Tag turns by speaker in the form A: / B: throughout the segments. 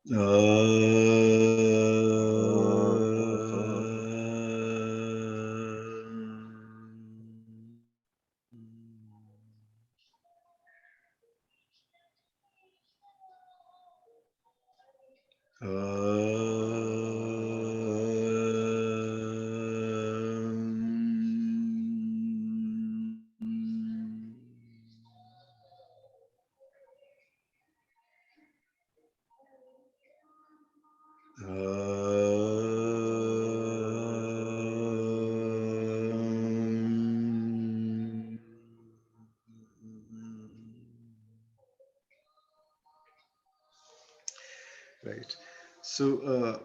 A: Right. So,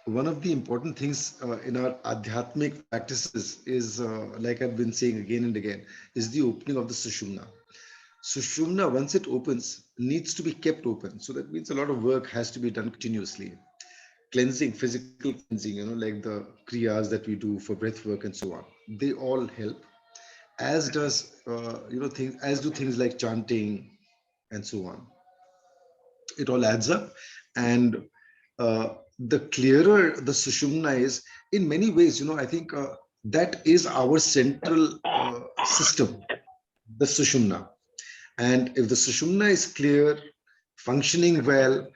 A: one of the important things in our adhyatmic practices is, like I've been saying again and again, is the opening of the Sushumna. Sushumna, once it opens, needs to be kept open. So that means a lot of work has to be done continuously. Cleansing, physical cleansing, like the kriyas that we do for breath work and so on. They all help. As does, things, as do things like chanting and so on. It all adds up. And the clearer the Sushumna is, in many ways, I think that is our central system, the Sushumna. And if the Sushumna is clear, functioning well,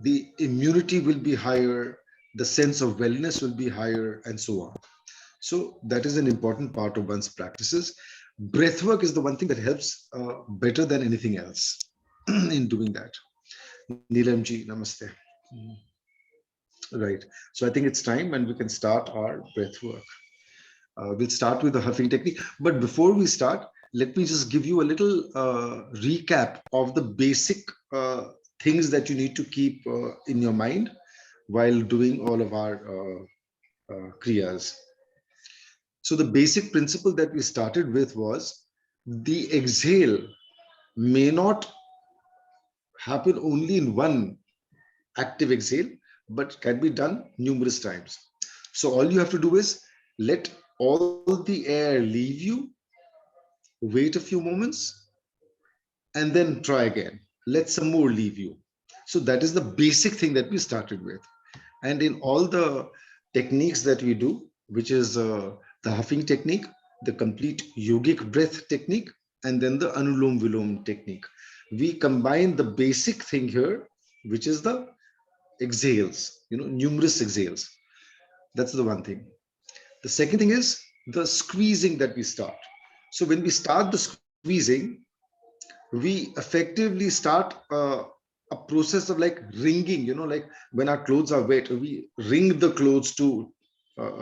A: the immunity will be higher, the sense of wellness will be higher, and so on. So that is an important part of one's practices. Breathwork is the one thing that helps better than anything else in doing that. Neelamji, namaste. Right. So I think it's time and we can start our breath work. We'll start with the huffing technique. But before we start, let me just give you a little recap of the basic things that you need to keep in your mind while doing all of our kriyas. So the basic principle that we started with was the exhale may not happen only in one active exhale, but can be done numerous times. So all you have to do is let all the air leave you, wait a few moments, and then try again. Let some more leave you. So that is the basic thing that we started with. And in all the techniques that we do, which is the huffing technique, the complete yogic breath technique, and then the Anulom Vilom technique, we combine the basic thing here, which is the exhales, numerous exhales. That's the one thing. The second thing is the squeezing that we start. So when we start the squeezing, we effectively start a process of like wringing, like when our clothes are wet, we wring the clothes to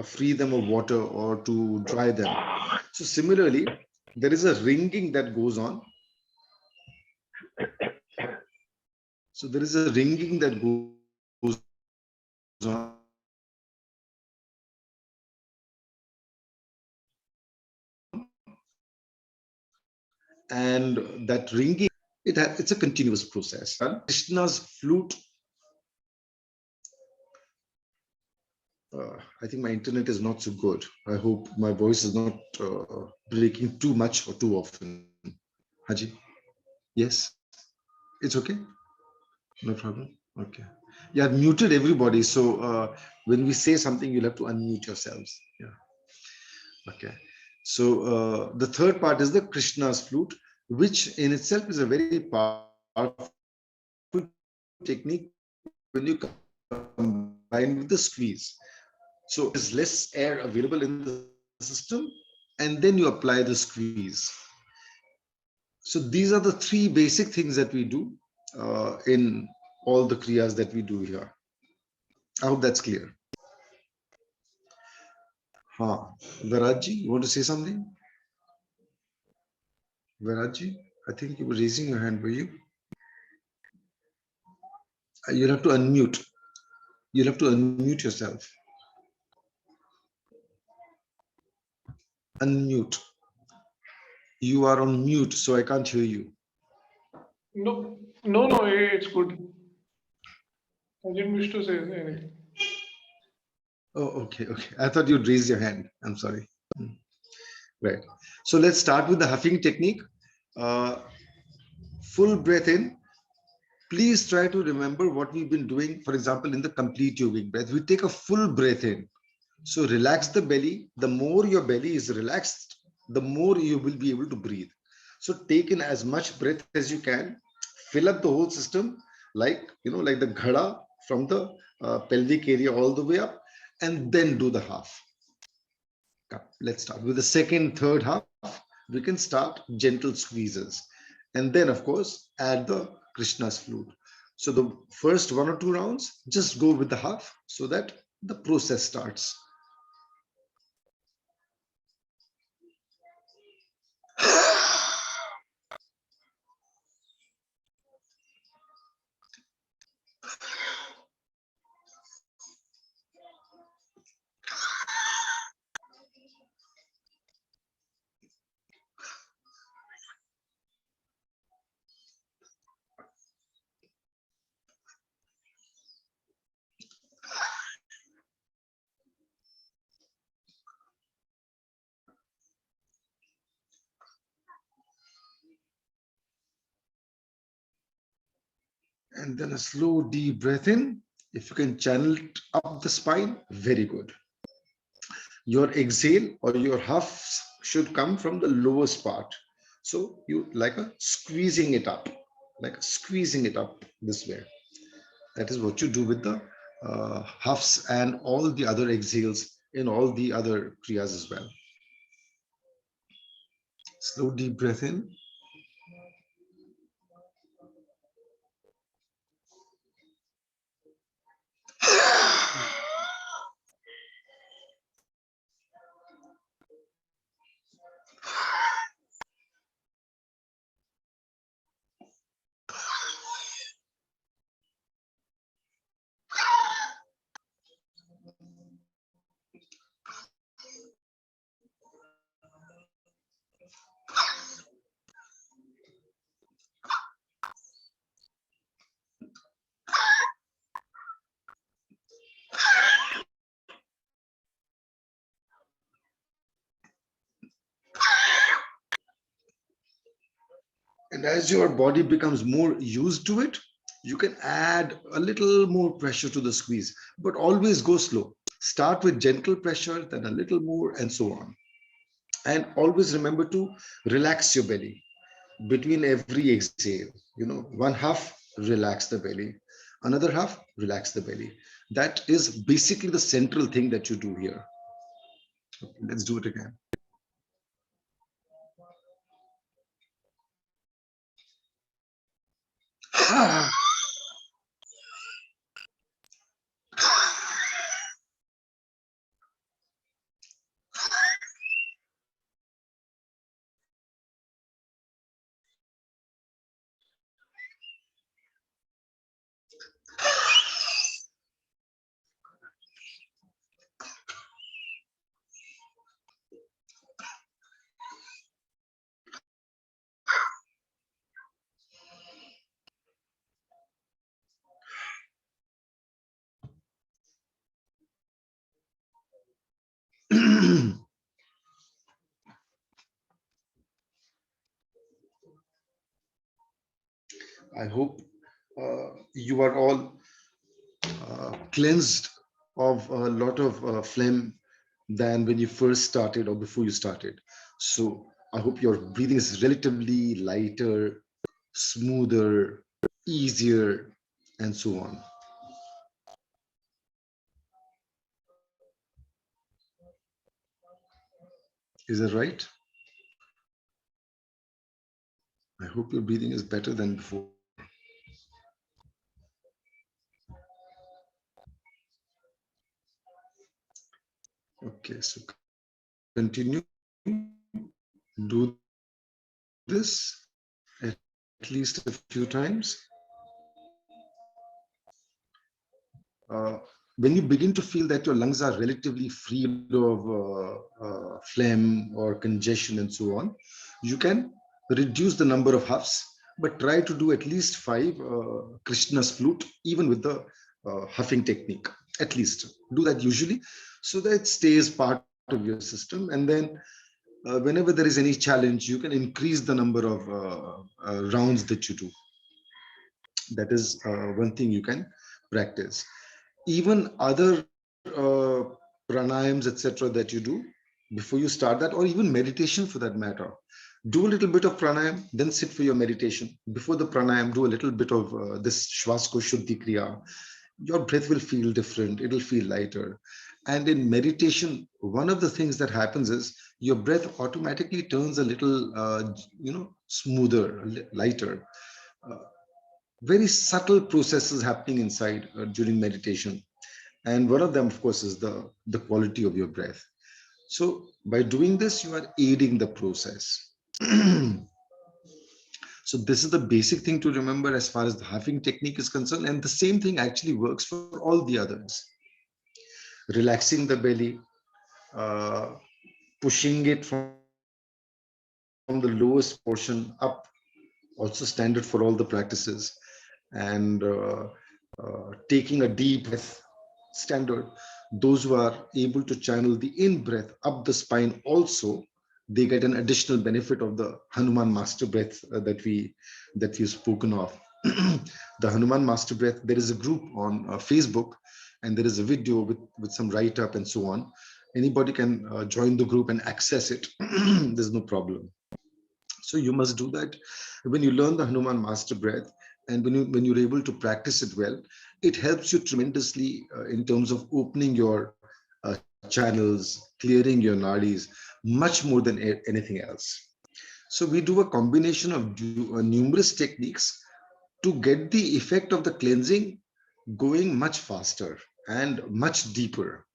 A: free them of water or to dry them. So similarly, there is a wringing that goes on. So there is a wringing that goes on, and that wringing, it's a continuous process. Krishna's flute. I think my internet is not so good. I hope my voice is not breaking too much or too often. Haji? Yes? It's okay? No problem? Okay. Yeah, I've muted everybody. So when we say something, you'll have to unmute yourselves. Yeah. Okay. So the third part is the Krishna's flute, which in itself is a very powerful technique when you combine with the squeeze. So there is less air available in the system, and then you apply the squeeze. So these are the three basic things that we do in all the kriyas that we do here. I hope that's clear. Virajji, you want to say something? Virajji, I think you were raising your hand, were you? You'll have to unmute. You'll have to unmute yourself. Unmute. You are on mute, so I can't hear you.
B: No, no, it's good. I didn't wish to say anything.
A: Oh, okay. I thought you'd raise your hand. I'm sorry. Right. So let's start with the huffing technique. Full breath in, Please try to remember what we've been doing. For example, in the complete yogic breath, we take a full breath in. So relax the belly. The more your belly is relaxed, the more you will be able to breathe. So take in as much breath as you can. Fill up the whole system, like like the ghada from the pelvic area all the way up, and then do the half. Let's start with the second, third half. We can start gentle squeezes, and then of course add the Krishna's flute. So the first 1 or 2 rounds, just go with the half so that the process starts. And then a slow deep breath in. If you can channel it up the spine, very good. Your exhale or your huffs should come from the lowest part. So you like a squeezing it up, this way. That is what you do with the huffs and all the other exhales in all the other kriyas as well. Slow deep breath in. And as your body becomes more used to it, you can add a little more pressure to the squeeze, but always go slow. Start with gentle pressure, then a little more, and so on. And always remember to relax your belly between every exhale. One half, relax the belly. Another half, relax the belly. That is basically the central thing that you do here. Okay, let's do it again. I hope you are all cleansed of a lot of phlegm than when you first started or before you started. So I hope your breathing is relatively lighter, smoother, easier, and so on. Is that right? I hope your breathing is better than before. Okay, so continue. Do this at least a few times. When you begin to feel that your lungs are relatively free of phlegm or congestion and so on, you can reduce the number of huffs, but try to do at least 5 Krishna's flute, even with the huffing technique. At least do that usually, so that it stays part of your system. And then whenever there is any challenge, you can increase the number of rounds that you do. That is one thing you can practice. Even other pranayams, etc., that you do before you start that, or even meditation for that matter. Do a little bit of pranayam, then sit for your meditation. Before the pranayam, do a little bit of this Shvasko Shuddhi Kriya. Your breath will feel different, it'll feel lighter. And in meditation, one of the things that happens is your breath automatically turns a little, smoother, lighter. Uh, Very subtle processes happening inside during meditation, and one of them, of course, is the quality of your breath. So by doing this, you are aiding the process. So this is the basic thing to remember as far as the huffing technique is concerned, and the same thing actually works for all the others. Relaxing the belly, uh, pushing it from the lowest portion up, also standard for all the practices, and taking a deep breath, standard. Those who are able to channel the in breath up the spine also, they get an additional benefit of the Hanuman master breath that we've spoken of. The Hanuman master breath, there is a group on Facebook, and there is a video with some write up and so on. Anybody can join the group and access it. There's no problem. So you must do that when you learn the Hanuman master breath, and when you're able to practice it well, it helps you tremendously in terms of opening your channels, clearing your nadis, much more than anything else. So we do a combination of numerous techniques to get the effect of the cleansing going much faster and much deeper.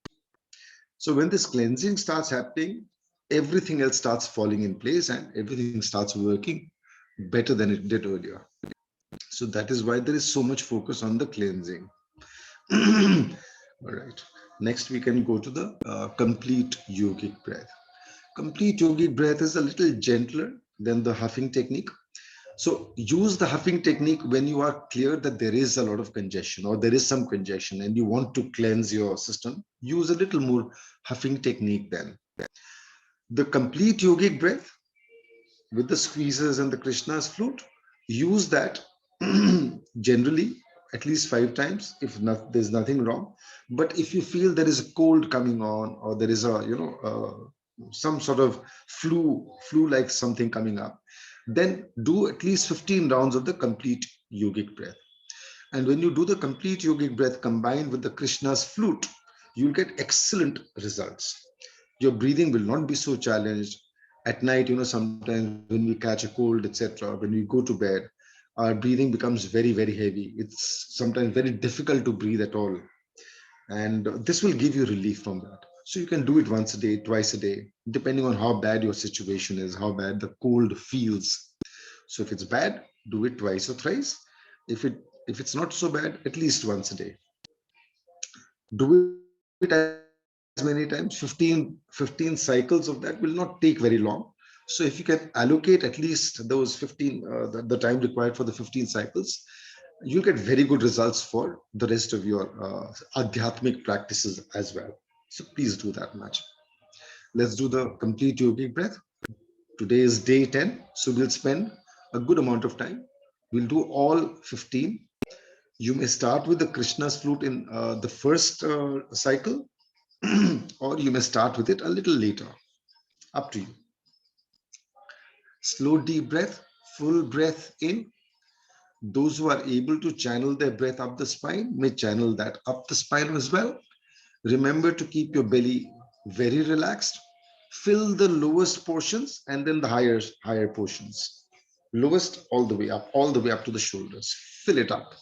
A: So when this cleansing starts happening, everything else starts falling in place and everything starts working better than it did earlier. So that is why there is so much focus on the cleansing. All right. Next, we can go to the complete yogic breath. Complete yogic breath is a little gentler than the huffing technique. So use the huffing technique when you are clear that there is a lot of congestion or there is some congestion and you want to cleanse your system. Use a little more huffing technique then. The complete yogic breath with the squeezes and the Krishna's flute, use that generally at least 5 times if not, there's nothing wrong. But if you feel there is a cold coming on, or there is a some sort of flu like something coming up, then do at least 15 rounds of the complete yogic breath. And when you do the complete yogic breath combined with the Krishna's flute, you'll get excellent results. Your breathing will not be so challenged. At night, sometimes when we catch a cold, etc., when we go to bed, our breathing becomes very, very heavy. It's sometimes very difficult to breathe at all. And this will give you relief from that. So you can do it once a day, twice a day, depending on how bad your situation is, how bad the cold feels. So if it's bad, do it twice or thrice. If it's not so bad, at least once a day. Do it as many times. 15 cycles of that will not take very long. So if you can allocate at least those 15 the time required for the 15 cycles, you'll get very good results for the rest of your adhyatmic practices as well. So please do that much. Let's do the complete yogic breath. Today is day 10, so we'll spend a good amount of time. We'll do all 15. You may start with the Krishna's flute in the first cycle, or you may start with it a little later. Up to you. Slow, deep breath, full breath in. Those who are able to channel their breath up the spine may channel that up the spine as well. Remember to keep your belly very relaxed. Fill the lowest portions and then the higher portions. Lowest all the way up to the shoulders. Fill it up.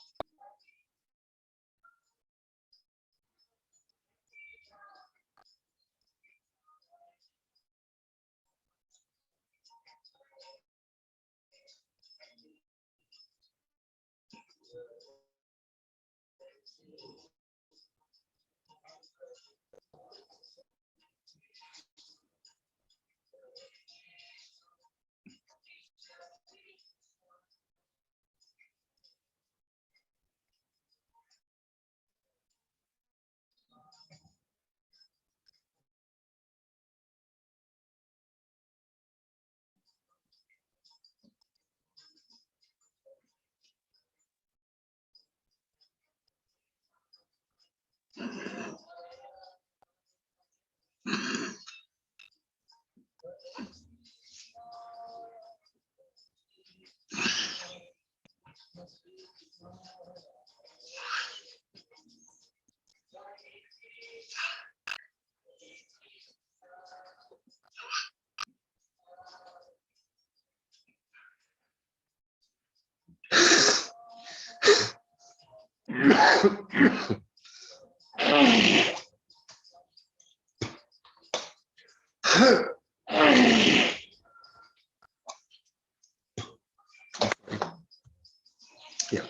A: Yeah.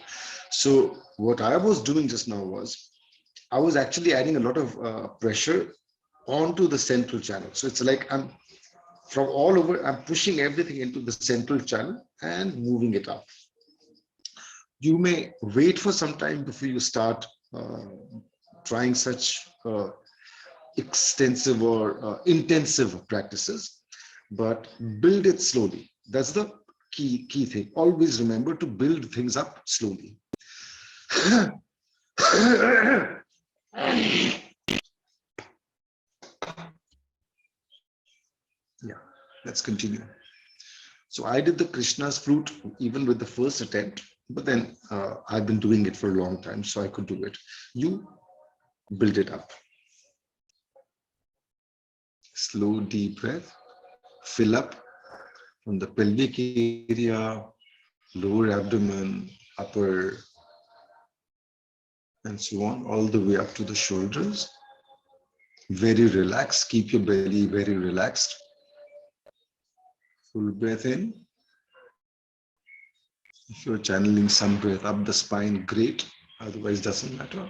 A: So what I was doing just now was I was actually adding a lot of pressure onto the central channel. So it's like I'm from all over, I'm pushing everything into the central channel and moving it up. You may wait for some time before you start trying such extensive or intensive practices, but build it slowly. That's the key thing. Always remember to build things up slowly. Yeah, let's continue. So I did the Krishna's flute even with the first attempt, but then I've been doing it for a long time, so I could do it. You build it up. Slow, deep breath. Fill up from the pelvic area, lower abdomen, upper, and so on, all the way up to the shoulders. Very relaxed. Keep your belly very relaxed. Full breath in. If you're channeling some breath up the spine, great. Otherwise, doesn't matter.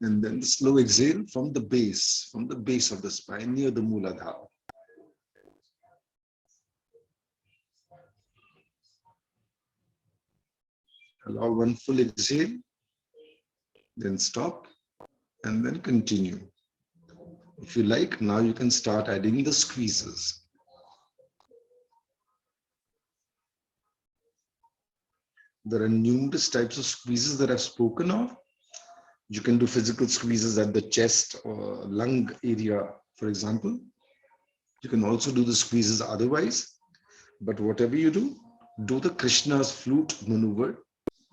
A: And then the slow exhale from the base of the spine near the Mooladhara. Allow one full exhale, then stop, and then continue. If you like, now you can start adding the squeezes. There are numerous types of squeezes that I've spoken of. You can do physical squeezes at the chest or lung area, for example. You can also do the squeezes otherwise, but whatever you do the Krishna's flute maneuver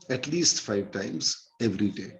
A: at least 5 times every day.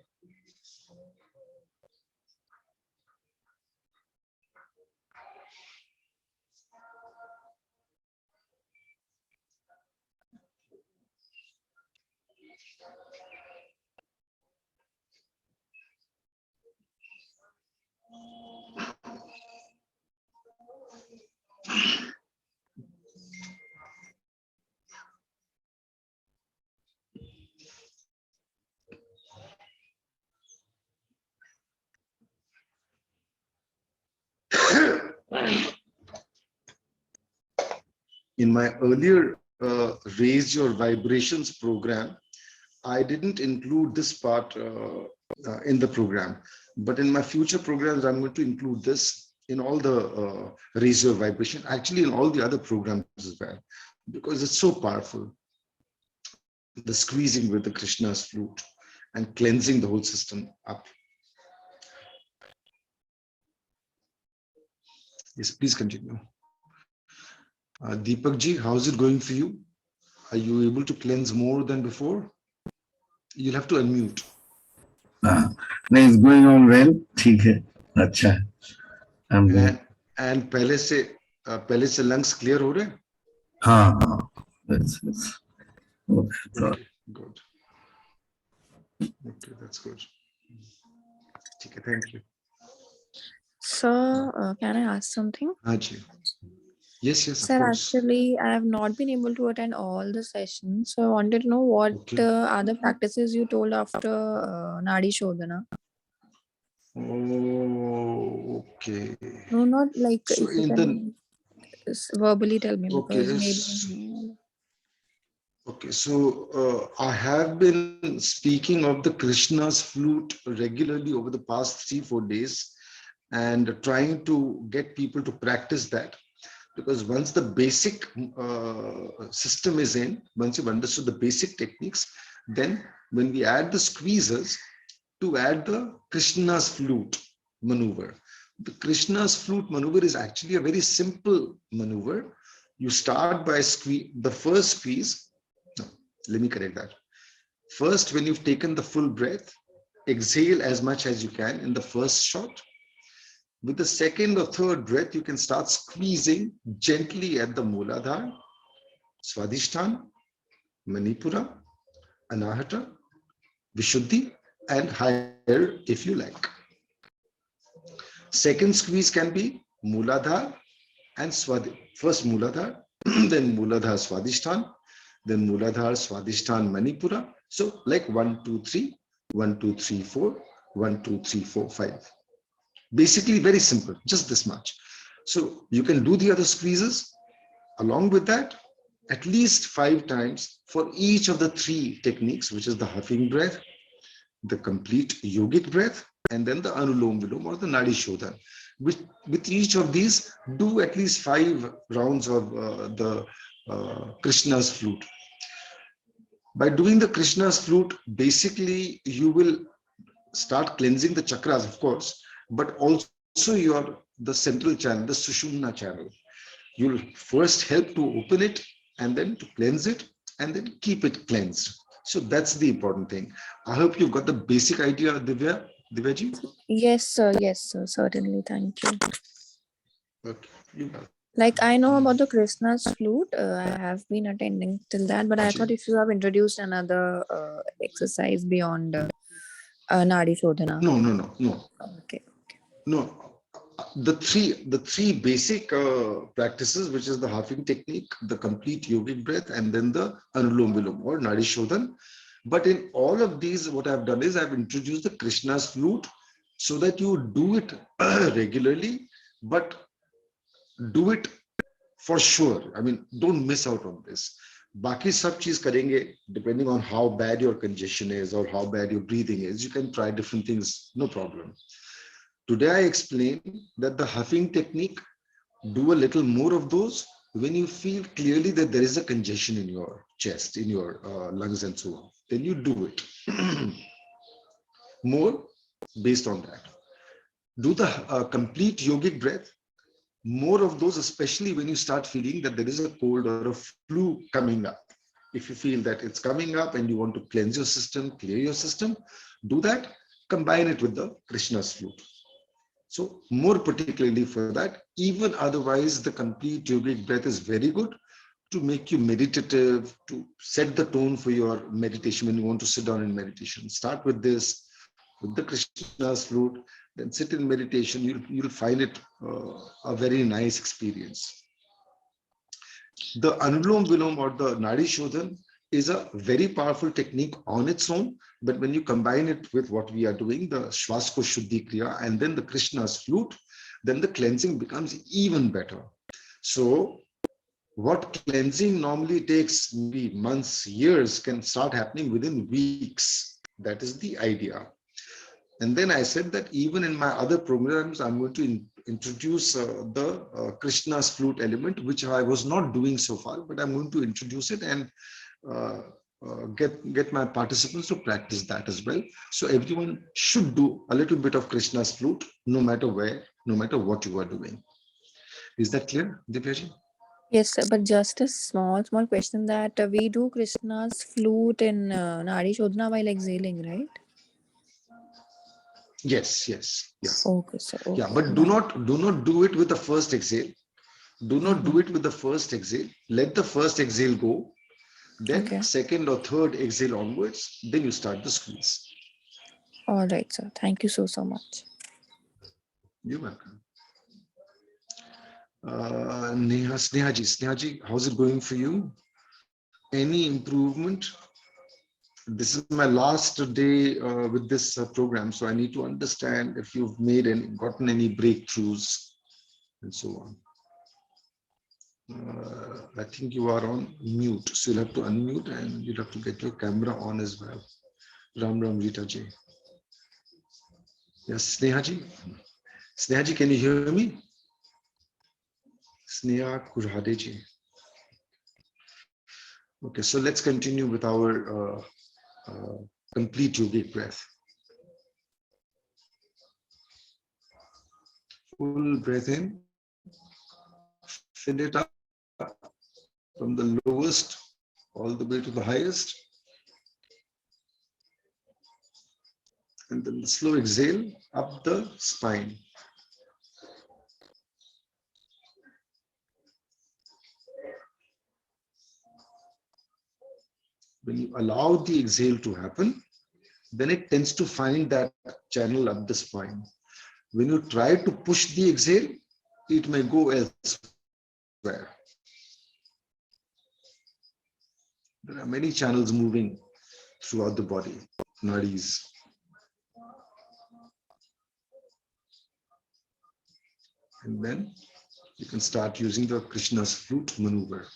A: In my earlier Raise Your Vibrations program, I didn't include this part in the program, but in my future programs, I'm going to include this in all the Raise Your Vibration, actually in all the other programs as well, because it's so powerful. The squeezing with the Krishna's flute and cleansing the whole system up. Yes, please continue. Deepak ji, how's it going for you? Are you able to cleanse more than before? You'll have to unmute.
C: No, it's going on well. ठीक है, अच्छा.
A: And पहले से lungs clear हो रहे हैं?
C: हाँ. Yes.
A: Okay, good. Okay, that's good. Okay, thank you.
D: Sir, can I ask something?
A: Haji. Yes,
D: Sir,
A: of course.
D: actually, I have not been able to attend all the sessions. So I wanted to know what are the practices you told after Nadi Shodhana?
A: Oh, okay.
D: No, not like
A: So
D: if you can verbally tell me, because maybe.
A: Okay, so I have been speaking of the Krishna's flute regularly over the past 3-4 days and trying to get people to practice that. Because once the basic system is in, once you've understood the basic techniques, then when we add the squeezes, to add the Krishna's flute maneuver. The Krishna's flute maneuver is actually a very simple maneuver. You start by the first squeeze. No, let me correct that. First, when you've taken the full breath, exhale as much as you can in the first shot. With the second or third breath, you can start squeezing gently at the Mooladhara, Swadhisthana, Manipura, Anahata, Vishuddhi, and higher if you like. Second squeeze can be Muladhara and Swadhi. First Muladhara, then Muladhara Swadhisthana, then Muladhara Swadhisthana Manipura. So like 1, 2, 3, 1, 2, 3, 4, 1, 2, 3, 4, 5. Basically very simple, just this much. So you can do the other squeezes along with that at least 5 times for each of the 3 techniques, which is the huffing breath, the complete yogic breath, and then the Anulom Vilom or the Nadi Shodhan. With each of these, do at least 5 rounds of the Krishna's flute. By doing the Krishna's flute, basically you will start cleansing the chakras, of course, but also the central channel, the Sushumna channel. You'll first help to open it and then to cleanse it and then keep it cleansed. So that's the important thing. I hope you've got the basic idea, Divyaji.
D: Yes, sir. Yes, sir. Certainly. Thank you.
A: Okay. You got it.
D: Like I know about the Krishna's flute. I have been attending till that, but I thought if you have introduced another exercise beyond Nadi Shodhana.
A: No.
D: Okay.
A: No. The three basic practices, which is the huffing technique, the complete yogic breath, and then the Anulom Vilom or Nadi Shodhan. But in all of these, what I've done is I've introduced the Krishna's flute so that you do it regularly, but do it for sure. I mean, don't miss out on this. Baki sab cheez karenge, depending on how bad your congestion is or how bad your breathing is, you can try different things, no problem. Today I explained that the huffing technique, do a little more of those when you feel clearly that there is a congestion in your chest, in your lungs and so on. Then you do it. More based on that. Do the complete yogic breath. More of those, especially when you start feeling that there is a cold or a flu coming up. If you feel that it's coming up and you want to cleanse your system, clear your system, do that. Combine it with the Krishna's flute. So more particularly for that, even otherwise, the complete yogic breath is very good to make you meditative, to set the tone for your meditation when you want to sit down in meditation. Start with this, with the Krishna's flute, then sit in meditation. You'll find it a very nice experience. The Anulom Vilom or the Nadi Shodhan is a very powerful technique on its own, but when you combine it with what we are doing, the Shvasko Shuddhi Kriya and then the Krishna's flute, then the cleansing becomes even better. So what cleansing normally takes maybe months, years, can start happening within weeks. That is the idea. And then I said that even in my other programs, I'm going to introduce the Krishna's flute element, which I was not doing so far, but I'm going to introduce it and get my participants to practice that as well. So everyone should do a little bit of Krishna's flute, no matter where, no matter what you are doing. Is that clear, Divyaji?
D: Yes, sir. But just a small question that we do Krishna's flute in Nadi Shodhana while exhaling, right?
A: Yes. Yeah.
D: Okay, sir. Okay.
A: Yeah, but do not do it with the first exhale. Do not do
D: Mhm.
A: it with the first exhale. Let the first exhale go. Then
D: Okay.
A: second or third exhale onwards, then you start the squeeze.
D: All right, sir. Thank you so much.
A: You're welcome. Snehaji, how's it going for you? Any improvement? This is my last day with this program, so I need to understand if you've gotten any breakthroughs and so on. I think you are on mute, so you'll have to unmute and you'll have to get your camera on as well. Ram Rita ji. Yes, Snehaji. Snehaji, can you hear me? Sneha Kurhade ji. Okay, so let's continue with our complete yogic breath. Full breath in, fill it up from the lowest all the way to the highest. And then the slow exhale up the spine. when you allow the exhale to happen, then it tends to find that channel up the spine. When you try to push the exhale, it may go elsewhere. There are many channels moving throughout the body, nadis. And then you can start using the Krishna's flute maneuver.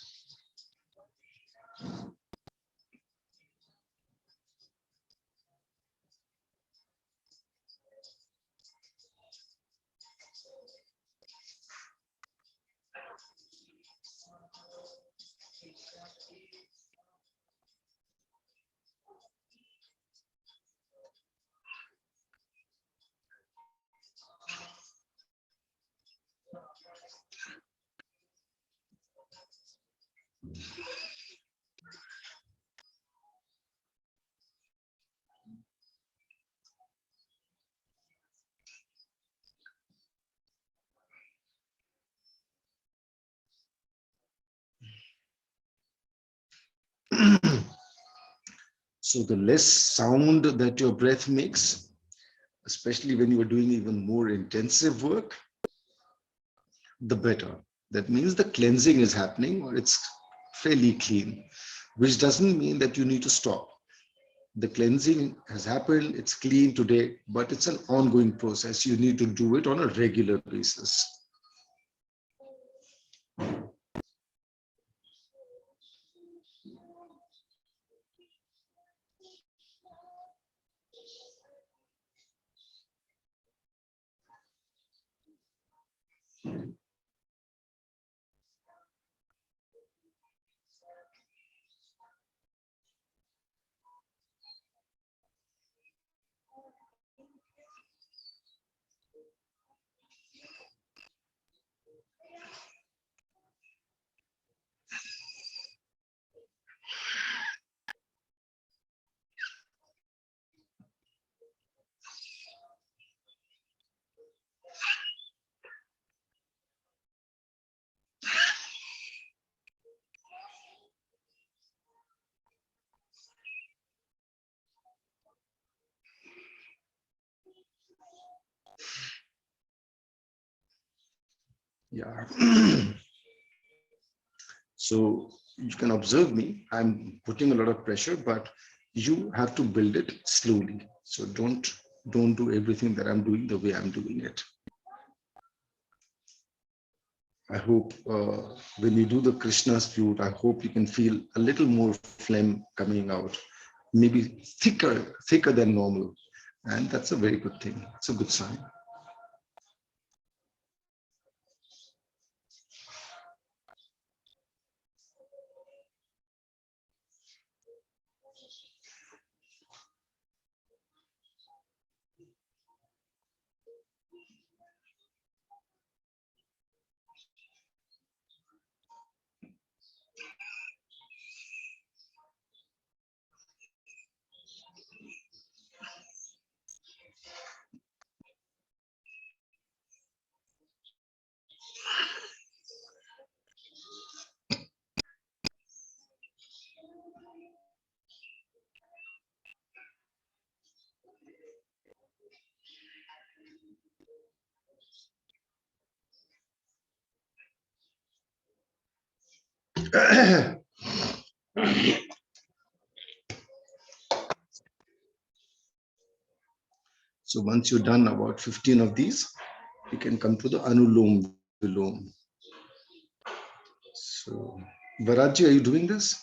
A: So the less sound that your breath makes, especially when you are doing even more intensive work, the better. That means the cleansing is happening, or it's fairly clean, which doesn't mean that you need to stop. The cleansing has happened, it's clean today, but it's an ongoing process. You need to do it on a regular basis. Yeah. So you can observe me. I'm putting a lot of pressure, but you have to build it slowly. So don't do everything that I'm doing the way I'm doing it. I hope when you do the Krishna's flute, I hope you can feel a little more phlegm coming out, maybe thicker than normal. And that's a very good thing. It's a good sign. So once you're done about 15 of these, you can come to the Anulom Vilom. So, Bharatji, are you doing this?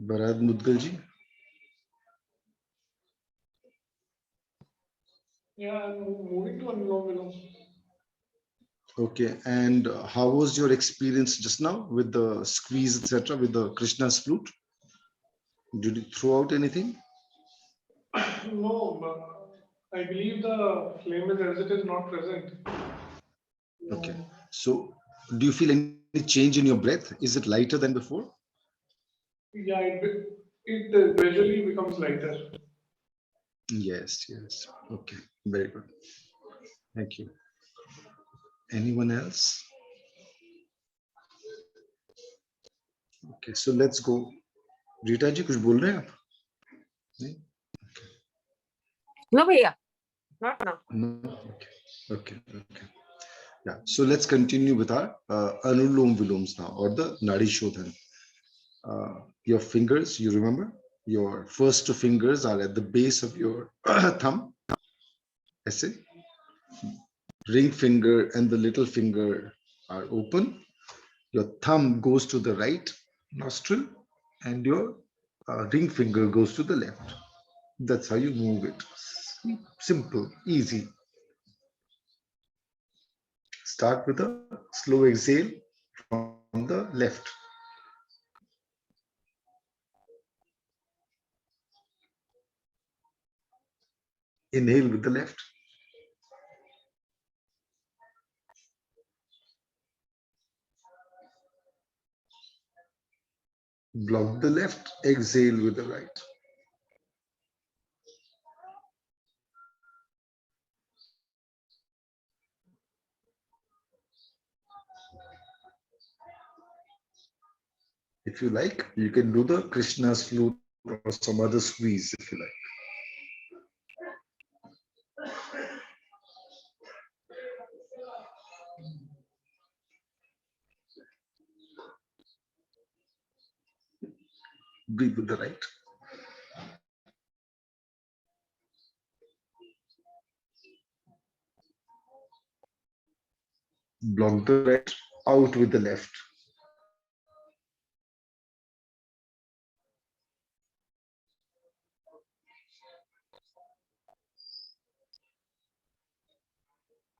A: Bharat Mudgalji?
B: Yeah, I'm moving to Anulom Vilom.
A: Okay, and how was your experience just now with the squeeze, etc., with the Krishna's flute? Did you throw out anything?
B: No, but I believe the flame is as it is not present.
A: Okay,
B: No.
A: so do you feel any change in your breath? Is it lighter than before?
B: Yeah, it gradually becomes lighter.
A: Yes, yes. Okay, very good. Thank you. Anyone else? Okay, so let's go Rita जी कुछ बोल रहे हैं आप? नहीं?
E: No, bhaiya. Not now.
A: No? Okay. Yeah. So let's continue with our Anulom Viloms now, or the Nadi Shodhan. Your fingers, you remember? Your first two fingers are at the base of your thumb. ऐसे. Ring finger and the little finger are open. Your thumb goes to the right nostril and your ring finger goes to the left. That's how you move it. Simple, easy. Start with a slow exhale from the left. Inhale with the left. Block the left, exhale with the right. If you like, you can do the Krishna's flute or some other squeeze if you like. Breathe with the right. Block the right, out with the left.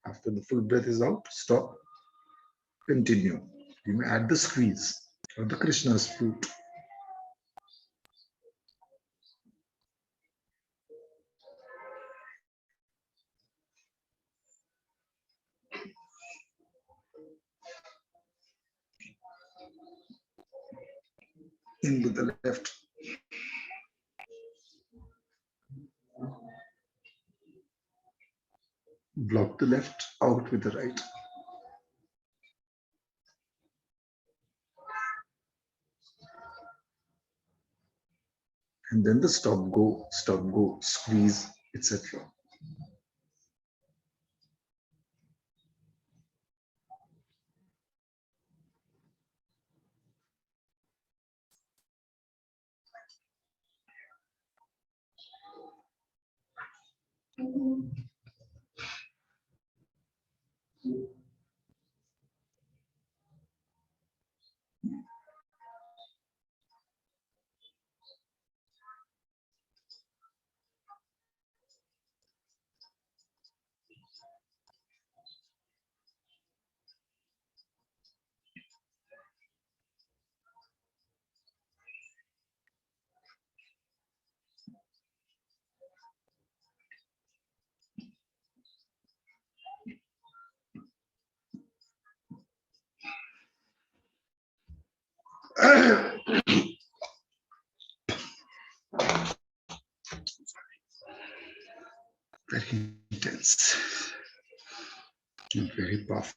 A: After the full breath is out, stop. Continue. You may add the squeeze or the Krishna's flute. In with the left. Block the left, out with the right. And then the stop, go, squeeze, etc. Very intense and very powerful.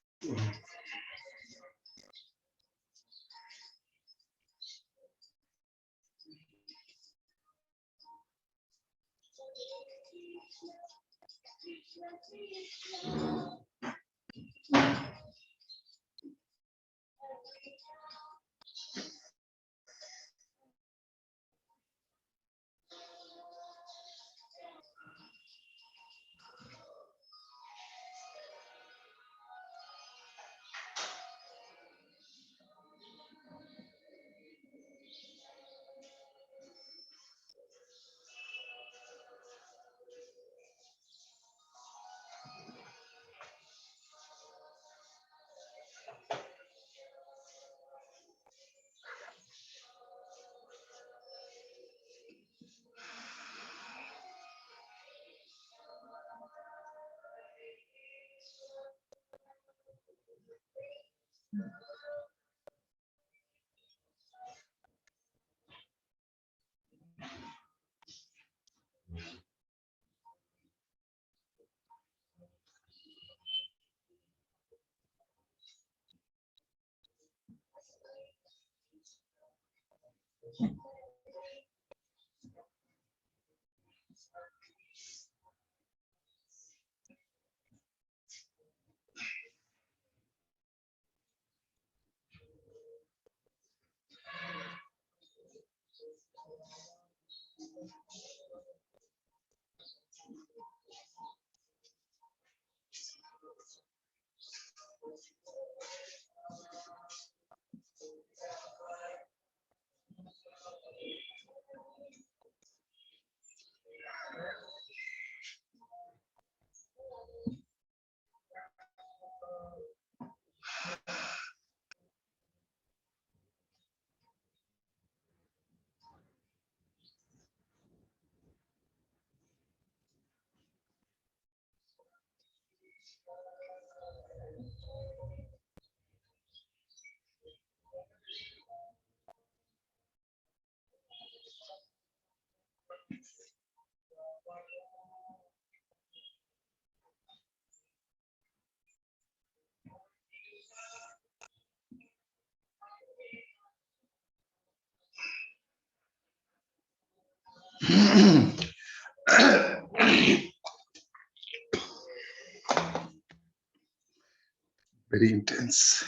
A: Very intense.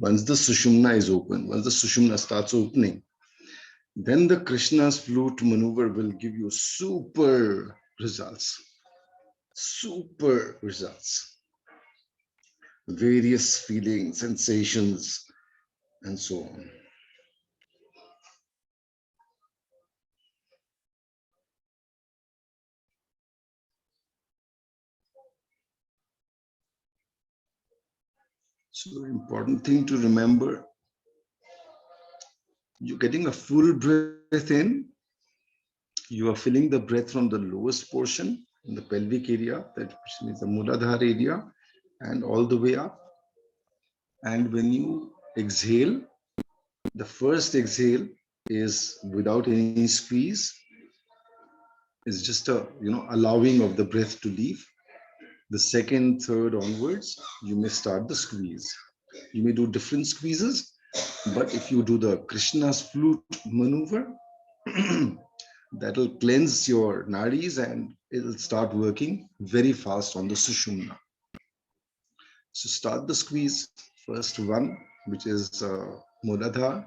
A: Once the Sushumna is open, once the Sushumna starts opening, then the Krishna's flute maneuver will give you super results. Super results. Various feelings, sensations, and so on. So important thing to remember, you're getting a full breath in, you are filling the breath from the lowest portion in the pelvic area, that is the Muladhara area, and all the way up. And when you exhale, the first exhale is without any squeeze, is just a allowing of the breath to leave. The second, third onwards, you may start the squeeze. You may do different squeezes, but if you do the Krishna's flute maneuver, that'll cleanse your nadis and it'll start working very fast on the Sushumna. So start the squeeze. First one, which is Muladhara,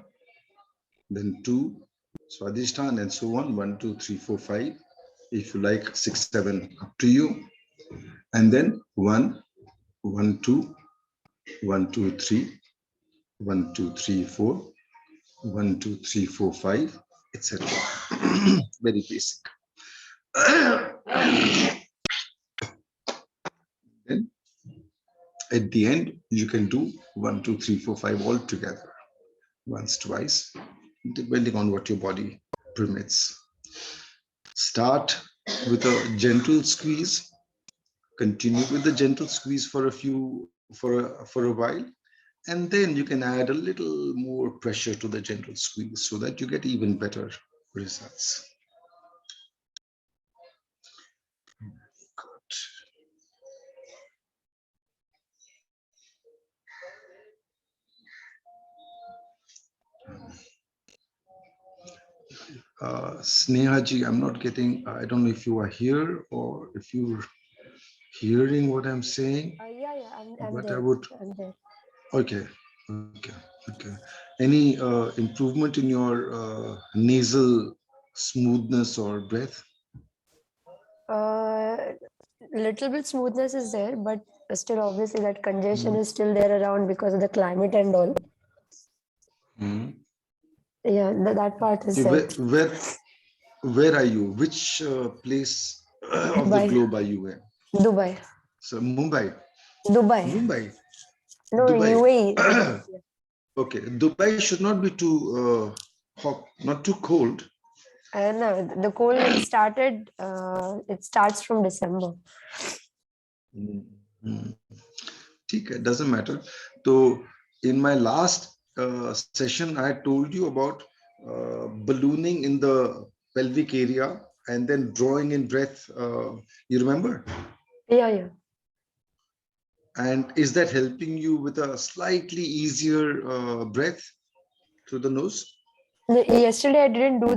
A: then 2, Swadhisthana, and so on. 1, 2, 3, 4, 5. If you like 6, 7, up to you. And then 1, 1, 2, 1, 2, 3, 1, 2, 3, 4, 1, 2, 3, 4, 5, etc. Very basic. Then at the end, you can do 1, 2, 3, 4, 5 all together. Once, twice, depending on what your body permits. Start with a gentle squeeze. Continue with the gentle squeeze for a while, and then you can add a little more pressure to the gentle squeeze so that you get even better results. Good. Sneha ji, I'm not getting, I don't know if you are here or if you're hearing what I'm saying,
F: Yeah, I'm
A: but I
F: there.
A: would,
F: I'm there.
A: okay, okay. Any improvement in your nasal smoothness or breath?
F: Little bit smoothness is there, but still obviously that congestion
A: Mm.
F: is still there around because of the climate and all.
A: Mm.
F: Yeah, that part is
A: Okay,
F: there.
A: where are you? Which place of the
F: Dubai,
A: globe are you in?
F: Dubai,
A: So Mumbai,
F: Dubai.
A: Mumbai,
F: No,
A: Dubai.
F: UAE, Dubai. Yeah.
A: Okay, Dubai should not be too hot, not too cold.
F: No, the cold started. It starts from December.
A: Mm. Mm. ठीक है, doesn't matter. So in my last session, I told you about ballooning in the pelvic area and then drawing in breath. You remember?
F: Yeah.
A: And is that helping you with a slightly easier breath through the nose?
F: Yesterday I didn't do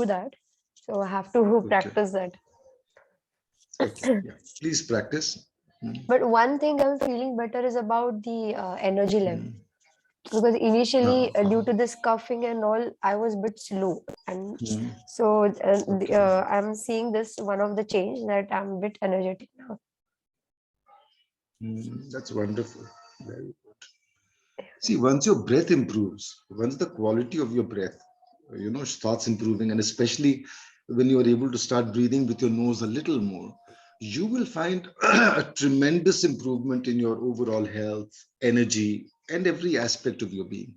F: that. So I have to
A: Okay.
F: practice that.
A: Okay. Yeah. Please practice. Mm.
F: But one thing I'm feeling better is about the energy level.
A: Mm.
F: Because initially, due
A: Uh,
F: to this coughing and all, I was a bit slow. And
A: mm.
F: so
A: Okay.
F: I'm seeing this one of the change that I'm a bit energetic now.
A: That's wonderful. Very good. See, once your breath improves, once the quality of your breath, starts improving, and especially when you are able to start breathing with your nose a little more, you will find a tremendous improvement in your overall health, energy, and every aspect of your being.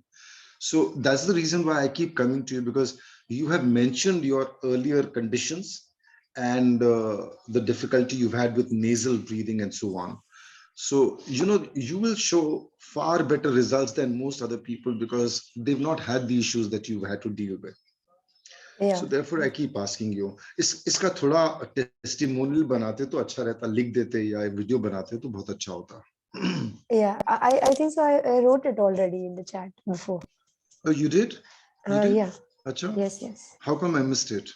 A: So that's the reason why I keep coming to you, because you have mentioned your earlier conditions and the difficulty you've had with nasal breathing and so on. So, you will show far better results than most other people because they've not had the issues that you've had to deal with.
F: Yeah.
A: So therefore, I keep asking you, इसका थोड़ा testimonial बनाते तो अच्छा रहता, लिख देते या video बनाते तो बहुत अच्छा होता.
F: Yeah, I think so. I wrote it already in the chat before.
A: Oh, you did? You did?
F: Yeah.
A: Acha?
F: Yes.
A: How come I missed it?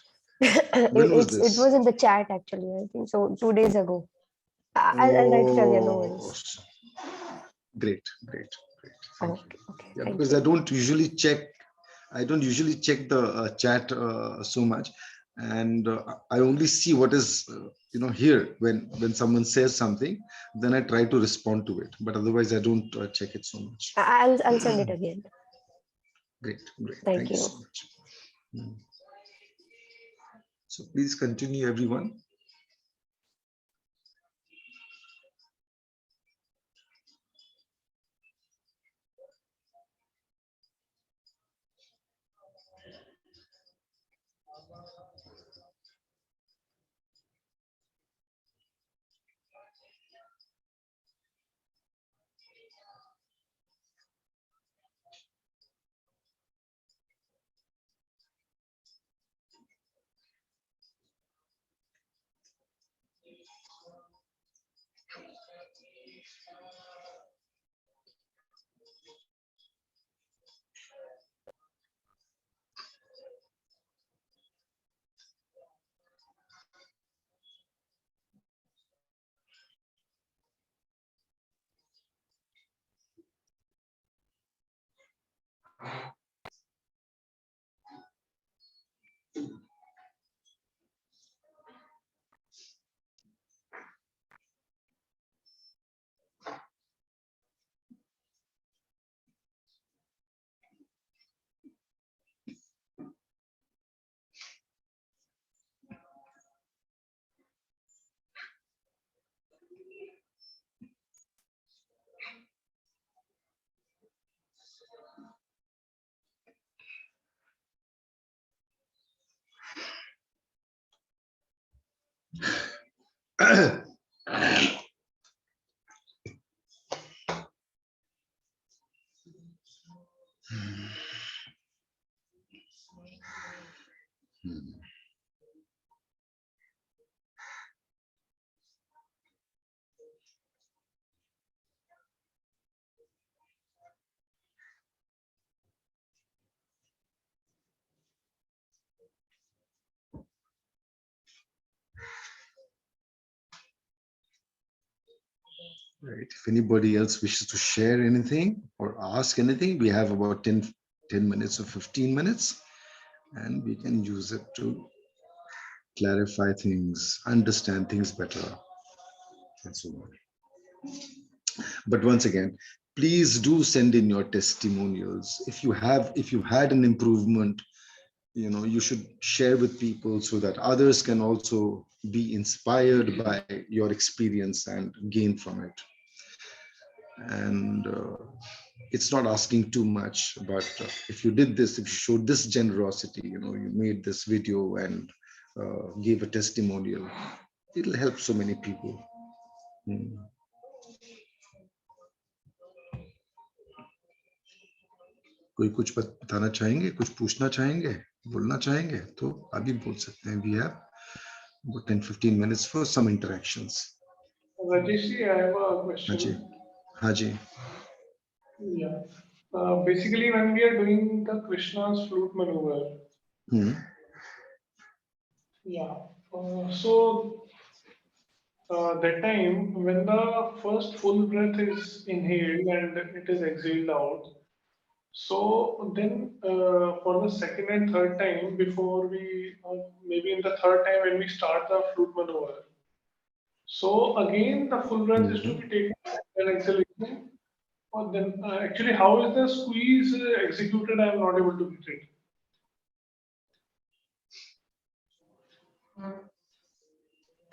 A: When was
F: It was
A: this?
F: in the chat actually. I think so. 2 days ago. I'll write it again. No
A: Oh,
F: worries.
A: great. Thank you.
F: Okay.
A: Yeah,
F: Thank
A: because
F: you.
A: I don't usually check the chat so much, and I only see what is here when someone says something, then I try to respond to it, but otherwise I don't check it so much.
F: I'll send it again.
A: Great.
F: Thank
A: Thank you
F: you.
A: so much. So please continue, everyone. Right. If anybody else wishes to share anything or ask anything, we have about 10 minutes or 15 minutes, and we can use it to clarify things, understand things better, and so on. But once again, please do send in your testimonials. If you had an improvement, you should share with people so that others can also be inspired by your experience and gain from it. And it's not asking too much, but if you did this, if you showed this generosity, you made this video and gave a testimonial, it'll help so many people. कोई कुछ बताना चाहेंगे, कुछ पूछना चाहेंगे, बोलना चाहेंगे, तो अभी बोल सकते हैं. We have about 10-15 minutes for some interactions.
B: Rajesh ji, I have a
A: हाँ
B: question.
A: जी, हाँ जी.
B: Yeah. Basically, when we are doing the Krishna's flute maneuver, yeah. So that time when the first full breath is inhaled and it is exhaled out, so then for the second and third time before we, maybe in the third time when we start the flute maneuver, so again the full breath is to be taken and exhalation. Or then actually how is the squeeze executed? I am not able to get it.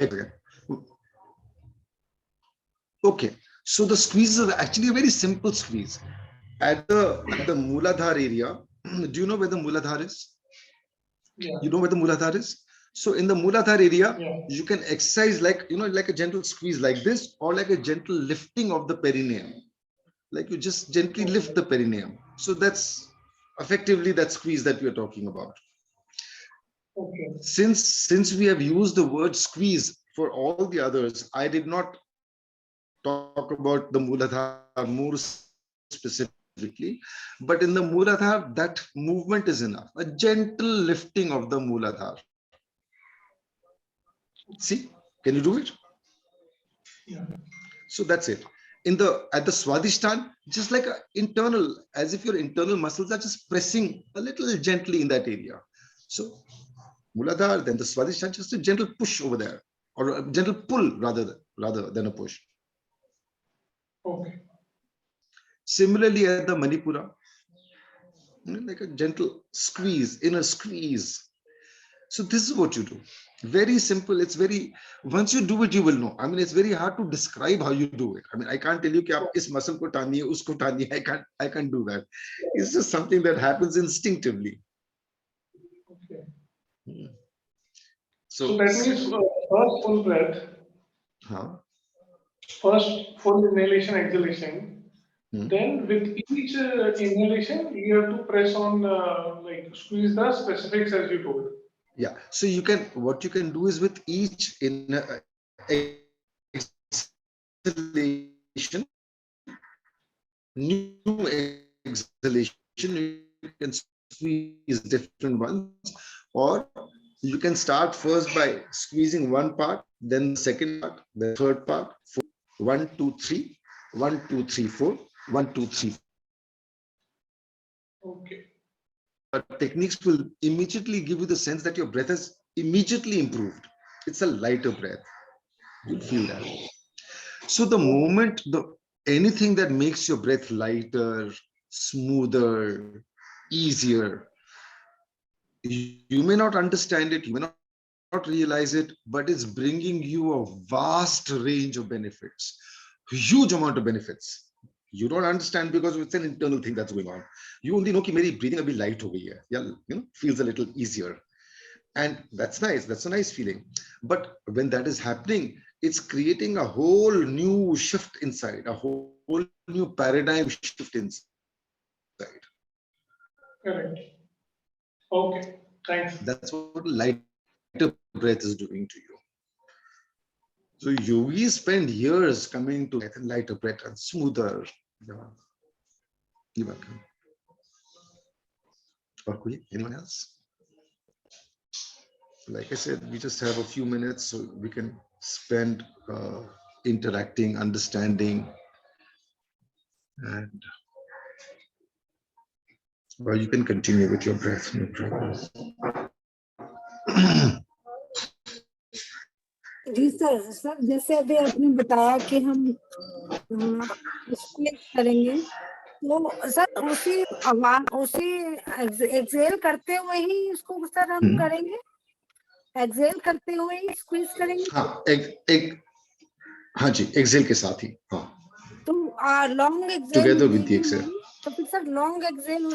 A: Okay. Okay. So the squeeze is actually a very simple squeeze. At the Mooladhara area, do you know where the Mooladhara is?
B: Yeah.
A: You know where the Mooladhara is? So in the Mooladhara area,
B: Yeah.
A: you can exercise like a gentle squeeze like this, or like a gentle lifting of the perineum. Like you just gently lift the perineum. So that's effectively that squeeze that we are talking about.
B: Okay.
A: Since we have used the word squeeze for all the others, I did not talk about the Mooladhara more specifically, but in the Mooladhara, that movement is enough. A gentle lifting of the Mooladhara. See, can you do it?
B: Yeah.
A: So that's it. At the Swadhisthana, just like a internal, as if your internal muscles are just pressing a little gently in that area. So Mooladhara, then the Swadhisthana, just a gentle push over there, or a gentle pull rather than a push.
B: Okay.
A: Similarly, at the Manipura, like a gentle squeeze, inner squeeze. So this is what you do. Very simple. It's very, once you do it, you will know. I mean, it's very hard to describe how you do it. I mean, I can't tell you कि आप इस muscle को टानिए, उसको टानिए. I can't do that. It's just something that happens instinctively.
B: Okay.
A: So
B: that means first full breath, first full inhalation, exhalation. Then with each inhalation, you have to press on, like squeeze the specifics as you told.
A: Yeah. So what you can do is with each exhalation, new exhalation, you can squeeze different ones, or you can start first by squeezing one part, then the second part, the third part, 1, 2, 3, 1, 2, 3, 4, 1, 2, 3.
B: Okay.
A: Techniques will immediately give you the sense that your breath has immediately improved. It's a lighter breath. You'll feel that. So the moment anything that makes your breath lighter, smoother, easier, you may not understand it, you may not realize it, but it's bringing you a vast range of benefits, huge amount of benefits. You don't understand because it's an internal thing that's going on. You only know that my breathing is light over here. Yeah, feels a little easier. And that's nice. That's a nice feeling. But when that is happening, it's creating a whole new shift inside, a whole new paradigm shift inside.
B: Correct. Okay. Thanks.
A: That's what lighter breath is doing to you. So yogis spend years coming to lighter breath and smoother. You're welcome. Anyone else? Like I said, we just have a few minutes, so we can spend interacting, understanding, and well, you can continue with your breath, no problem.
G: जी sir, sir जैसे अभी आपने बताया कि हम squeeze करेंगे, तो sir उसी एक्सेल करते हुए ही इसको सर हम करेंगे, एक्सेल करते हुए ही स्क्वीज करेंगे।
A: हाँ, हाँ जी, एक्सेल के साथ ही, हाँ,
G: तो long axle
A: together with the axle.
G: तो फिर सर लॉन्ग एक्सेल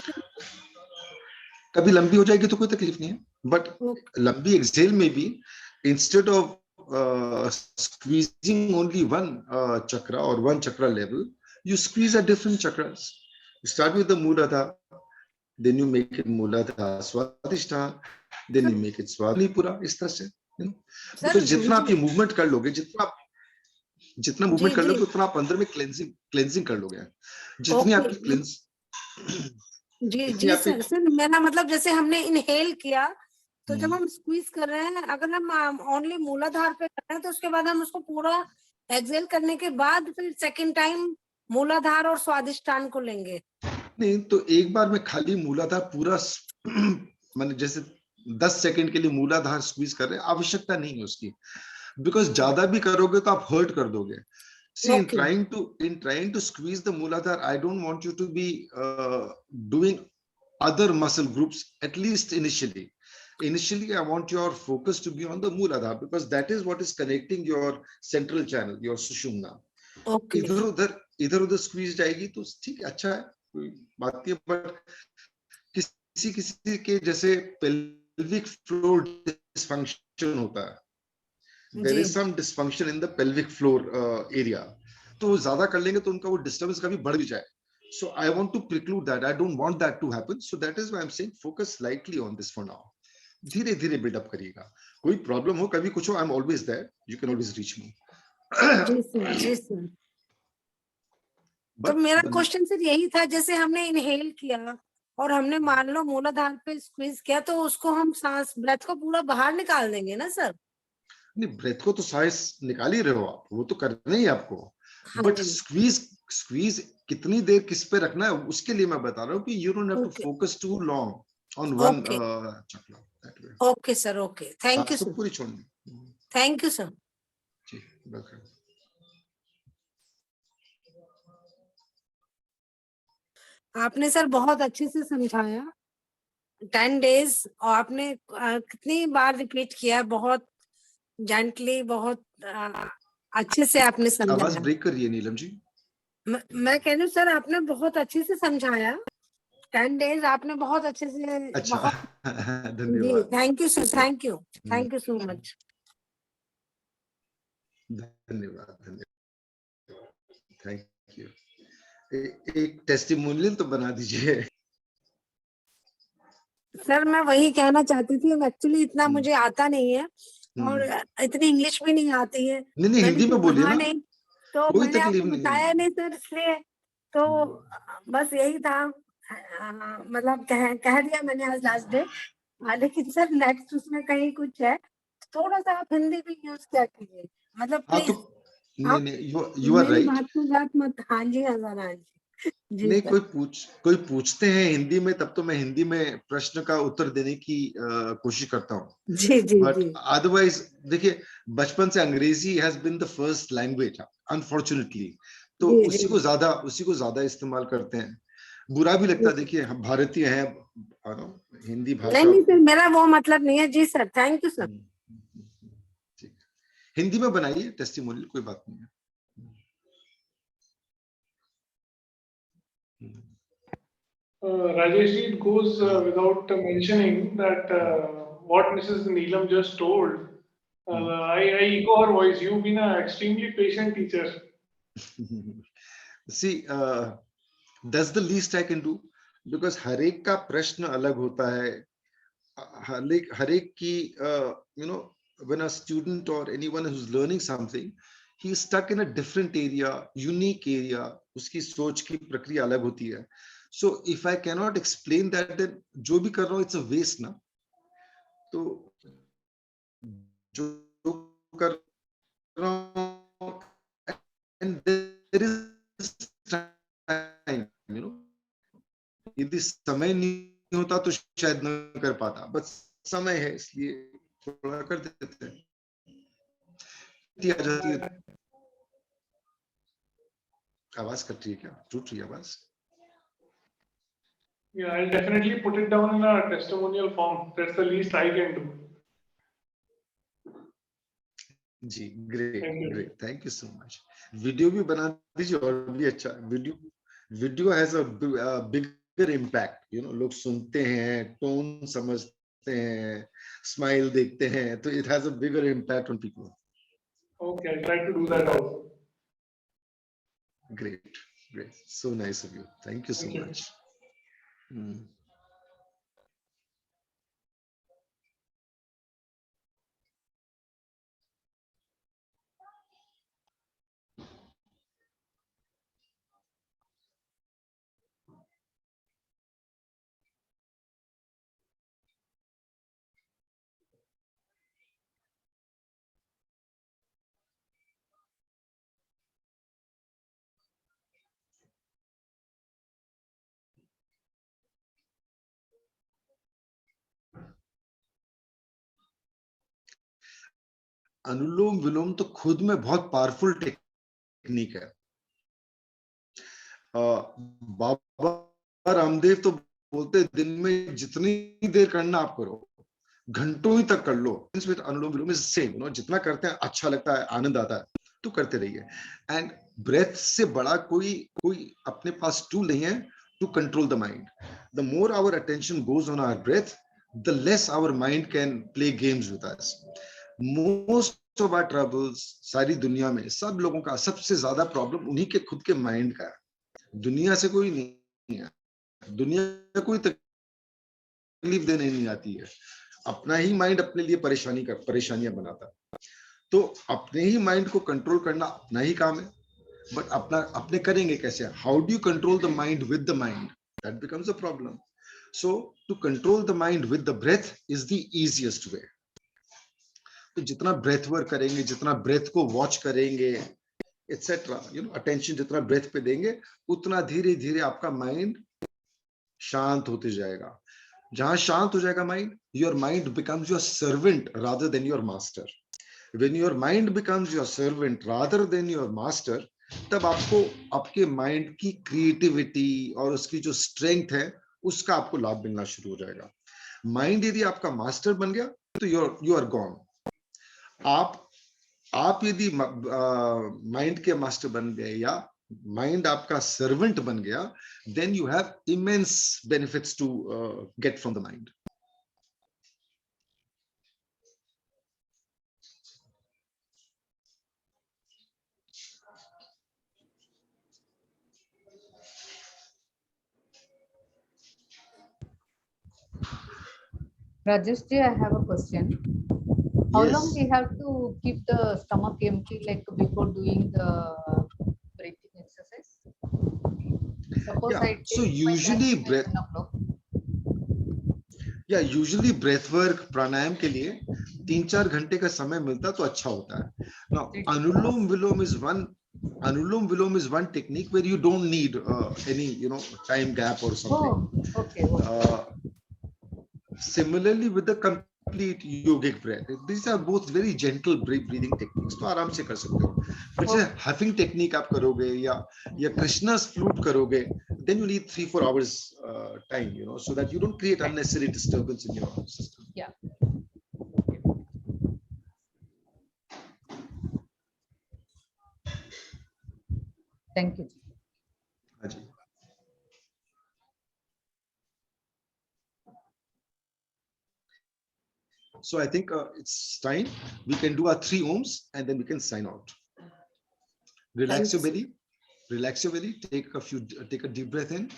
A: कभी लंबी हो जाएगी तो कोई तकलीफ नहीं है, बट लंबी एक्सेल में भी instead of squeezing only one chakra or one chakra level, you squeeze at different chakras. You start with the Mooladhara, then you make it Mooladhara Swadhisthana, then you make it Swadhanipura, इस तरह से, you know, because जितना आप ये movement कर लोगे, जितना movement कर लोगे, उतना आप अंदर में क्लेंजिंग कर लोगे, जितनी आपकी क्लेंस
G: जी सर मेरा मतलब जैसे हमने इनहेल किया, तो जब हम स्क्वीज कर रहे हैं, अगर हम ओनली मूलाधार पे कर रहे हैं, तो उसके बाद हम उसको पूरा एक्सेल करने के बाद फिर सेकंड टाइम मूलाधार और स्वादिष्टान को लेंगे।
A: नहीं, तो एक बार में खाली मूलाधार पूरा माने जैसे 10 सेकंड के लिए मूलाधार स्क्वीज कर रहे हैं, आवश्यकता नहीं है उसकी, बिकॉज ज्यादा भी करोगे तो आप हर्ट कर दोगे। See, in trying to squeeze the Mooladhara, I don't want you to be doing other muscle groups, at least initially. Initially, I want your focus to be on the Mooladhara, because that is what is connecting your central channel, your Sushumna.
G: Okay.
A: इधर उधर squeeze जाएगी तो ठीक है, अच्छा है, कोई बात नहीं, but किसी के जैसे pelvic floor dysfunction होता है, there is some dysfunction in the pelvic floor area, तो वो ज्यादा कर लेंगे तो उनका वो disturbance कभी बढ़ भी जाए, so I want to preclude that, I don't want that to happen, so that is why I'm saying focus lightly on this for now. धीरे धीरे बिल्डअप करिएगा, कोई प्रॉब्लम हो, कभी कुछ हो, I am always there, you can always reach me.
G: जी sir. तो मेरा क्वेश्चन सिर्फ यही था, जैसे हमने इनहेल किया और हमने मान लो मूलाधार पे स्क्वीज किया, तो उसको हम सांस ब्रेथ को पूरा बाहर निकाल देंगे ना सर?
A: नहीं, ब्रेथ को तो सांस निकाल ही रहे हो आप, वो तो करना ही आपको, बट स्क्वीज कितनी देर किस पे रखना है, उसके लिए मैं बता रहा हूँ कि you don't have to focus too long on one chakra.
G: Okay sir, okay, thank you sir.
A: पूरी छोड़नी।
G: Thank you sir.
A: जी, वेलकम।
G: आपने सर बहुत अच्छे से समझाया, 10 days, और आपने कितनी बार रिपीट किया, बहुत जेंटली, बहुत अच्छे से आपने समझाया।
A: आवाज ब्रेक कर रही है नीलम जी।
G: मैं कह रही हूँ सर, आपने बहुत अच्छे से समझाया, 10 days आपने बहुत अच्छे से।
A: अच्छा, धन्यवाद।
G: Thank you sir, thank you so much.
A: धन्यवाद, थैंक यू। एक टेस्टिमोनियल तो बना दीजिए। सर
G: मैं वही कहना चाहती थी, एक्चुअली इतना मुझे आता नहीं है और इतनी इंग्लिश भी नहीं आती है।
A: नहीं, हिंदी में बोलिए ना,
G: नहीं, तो
A: कोई
G: मैंने
A: तकलीफ
G: आपको
A: नहीं
G: बताया नहीं सर, इसलिए तो बस यही था, मतलब कह दिया मैंने आज लास्ट डे। लेकिन सर नेक्स्ट उसमें कहीं कुछ है, थोड़ा सा आप हिंदी भी यूज क्या कीजिए, मतलब प्लीज।
A: नहीं, यू आर राइट।
G: बात मत। हाँ जी, हाँ जी।
A: नहीं, कोई पूछते हैं हिंदी में, तब तो मैं हिंदी में प्रश्न का उत्तर देने की कोशिश करता हूँ।
G: जी।
A: बट अदरवाइज देखिए, बचपन से अंग्रेजी has been the first language unfortunately, तो उसी को ज्यादा इस्तेमाल करते हैं। बुरा भी लगता है, देखिए हम भारतीय हैं, हिंदी भाषा।
G: नहीं सर, मेरा वो मतलब नहीं है। जी sir, thank you sir.
A: Hindi में बनाइए टेस्टिमोनियल, कोई बात नहीं है।
B: Rajesh, it goes without mentioning that what Mrs. Neelam just told, I echo her voice. You've been an extremely patient teacher.
A: See, that's the least I can do, because हर एक का प्रश्न अलग होता है, हर एक की, when a student or anyone who's learning something, he is stuck in a different area, unique area, उसकी सोच की प्रक्रिया अलग होती है। So if I cannot explain that, then जो भी कर रहा हूँ it's a waste ना, तो जो कर रहा हूँ समय नहीं होता तो शायद न कर पाता, बट समय है इसलिए थोड़ा कर देते हैं। आ जाती है। आवाज कट रही है क्या? टूट रही है आवाज?
B: Yeah, I'll definitely put it down in a testimonial form. That's the least I can do.
A: जी, great
B: Thank you.
A: Great, thank you so much. Video भी बना दीजिए और भी अच्छा। Video has a bigger impact, you know, लोग सुनते हैं, टोन समझते हैं, स्माइल देखते हैं, तो it has a bigger impact on people.
B: Okay, I'll try to do that also.
A: Great great, so nice of you, thank you so
B: Thank you.
A: Much. अनुलोम विलोम तो खुद में बहुत पावरफुल टेक्निक है। बाबा रामदेव तो बोलते हैं, दिन में जितनी देर करना आप करो, घंटों ही तक कर लो। अनुलोम विलोम इज सेम, यू नो, जितना करते हैं अच्छा लगता है, आनंद आता है, तो करते रहिए। एंड ब्रेथ से बड़ा कोई कोई अपने पास टूल नहीं है to control the mind. The more our attention goes on our breath, the less our mind can play games with us. Most of our troubles, सारी दुनिया में सब लोगों का सबसे ज्यादा प्रॉब्लम उन्हीं के खुद के माइंड का है। दुनिया से कोई नहीं है, दुनिया कोई तकलीफ देने नहीं आती है, अपना ही माइंड अपने लिए परेशानियां बनाता है। तो अपने ही माइंड को कंट्रोल करना अपना ही काम है, बट अपने करेंगे कैसे? How do you control the mind with the mind? That becomes a problem. So to control the mind with the breath is the easiest way. तो जितना ब्रेथ वर्क करेंगे, जितना ब्रेथ को वॉच करेंगे, एटसेट्रा, यू नो, अटेंशन जितना breath पे देंगे, उतना धीरे धीरे आपका माइंड शांत होते जाएगा। जहां शांत हो जाएगा mind, your mind becomes your servant rather than your master. When your mind becomes your servant rather than your master, तब आपको आपके माइंड की क्रिएटिविटी और उसकी जो स्ट्रेंथ है, उसका आपको लाभ मिलना शुरू हो जाएगा। माइंड यदि आपका मास्टर बन गया तो यू आर गॉन। आप यदि माइंड के मास्टर बन गए या माइंड आपका सर्वेंट बन गया, then you have immense benefits to get from the mind.
H: Rajesh ji, I have a question. How long
A: Yes.
H: we have to keep the stomach empty, like before doing the breathing exercise? Suppose
A: Yeah.
H: I
A: So
H: take my
A: usually
H: lunch at 10 o'clock.
A: usually breath work प्राणायाम के लिए 3-4 घंटे का समय मिलता तो अच्छा होता है। Now anulom vilom is one technique where you don't need any, you know, time gap or something.
H: Oh, okay.
A: Similarly with the complete yogic breath, these are both very gentle breathing techniques, तो आराम से कर सकते हो। पर जैसे huffing technique आप करोगे या Krishna's flute करोगे, then you need 3-4 hours time, you know, so that you don't create unnecessary disturbance in your system.
H: Yeah. Thank you.
A: हाँ जी। So I think it's time we can do our 3 ohms and then we can sign out. Relax your belly. Relax your belly. Take a deep breath in.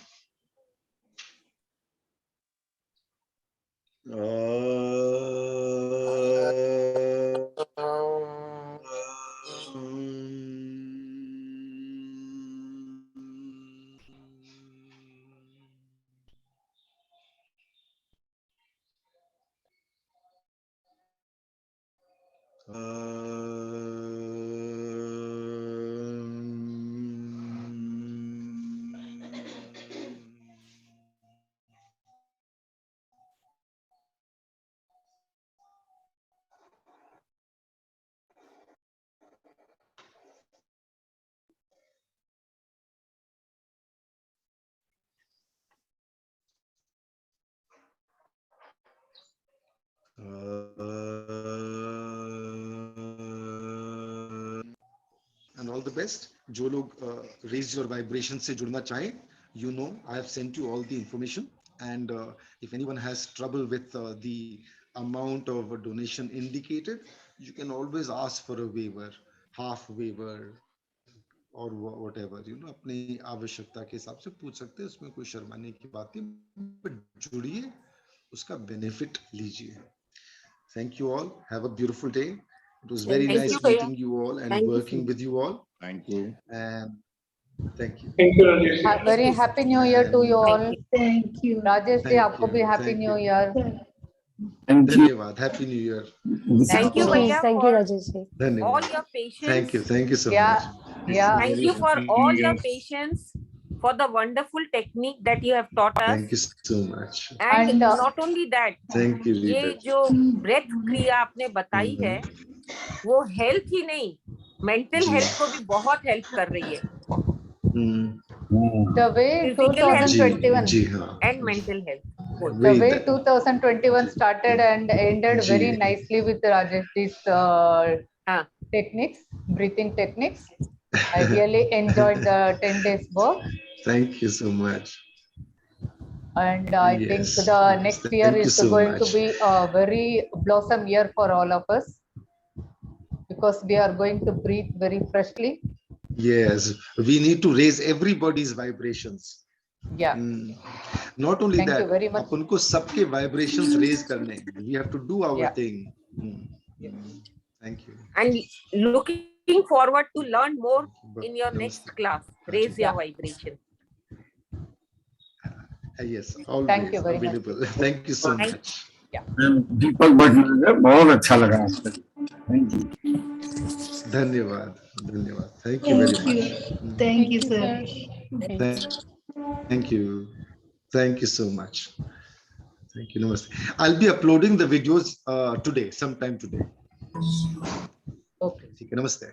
A: the best. जो लोग raise your vibration से जुड़ना चाहें, you know, I have sent you all the information. And if anyone has trouble with the amount of a donation indicated, you can always ask for a waiver, half waiver, or whatever, you know, अपनी आवश्यकता के हिसाब से पूछ सकते हैं, उसमें कोई शर्माने की बात नहीं, but जुड़िए, उसका benefit लीजिए. Thank you all. Have a beautiful day. It was very
E: Thank
A: nice
E: you, Bhaiya.
A: meeting you all and
E: Thank you,
A: working
E: sir.
A: with you all.
C: Thank you.
A: And thank you.
B: Thank you, Rajesh.
H: Very happy new year to you all.
E: Thank you.
H: Rajesh ji
A: Thank
H: आपको
A: you.
H: भी happy
A: Thank
H: new
A: you.
H: year.
C: Thank you.
A: धन्यवाद. Happy New Year.
E: Thank you,
F: Thank
E: Bhaiya,
F: you,
E: for
F: Rajesh ji.
E: all
A: धन्यवाद.
E: your patience.
A: Thank you. Thank you so
H: Yeah,
A: much.
H: yeah.
E: Thank you for all your patience, for the wonderful technique that you have taught us.
A: Thank you so much.
E: And
H: And
E: not only that,
A: Thank you.
E: ये
A: Veeral.
E: जो breath क्रिया आपने बताई है, वो health ही नहीं, mental
A: जी।
E: Health को भी बहुत हेल्प कर रही है.
H: the way
E: Physical health
A: जी
H: 2021
A: जी हाँ.
E: and mental health. Both.
H: the
A: Wait,
H: way
A: that-
H: 2021 started and ended
A: ji.
H: very nicely with Rajesh's
E: हाँ.
H: techniques, breathing techniques. I really enjoyed the 10 days work,
A: Thank you so much.
H: and I think
A: Yes,
H: the
A: yes.
H: next year
A: Thank you
H: is
A: so
H: going
A: much.
H: to be a very blossom year for all of us, because we are going to breathe very freshly.
A: Yes, we need to raise everybody's vibrations.
H: Yeah.
A: Not only
H: Thank you
A: that,
H: very much.
A: अपन को सबके vibrations raise करने हैं. We have to do our
H: Yeah.
A: thing. Thank you.
E: And looking forward to learn more in your
A: Namaste.
E: next class. Raise your
H: Yeah.
E: vibration.
A: Yes, always
H: Thank you very much.
A: available. Thank you so
E: Thank-
A: much.
C: दीपक भटनागर, बहुत अच्छा लगा आपसे. Thank you.
A: धन्यवाद. धन्यवाद. Thank you very much.
I: Thank you, sir.
A: Thank you. Thank you so much. Thank you. Namaste. I'll be uploading the videos today, sometime today.
H: Okay.
A: ठीक है. Namaste.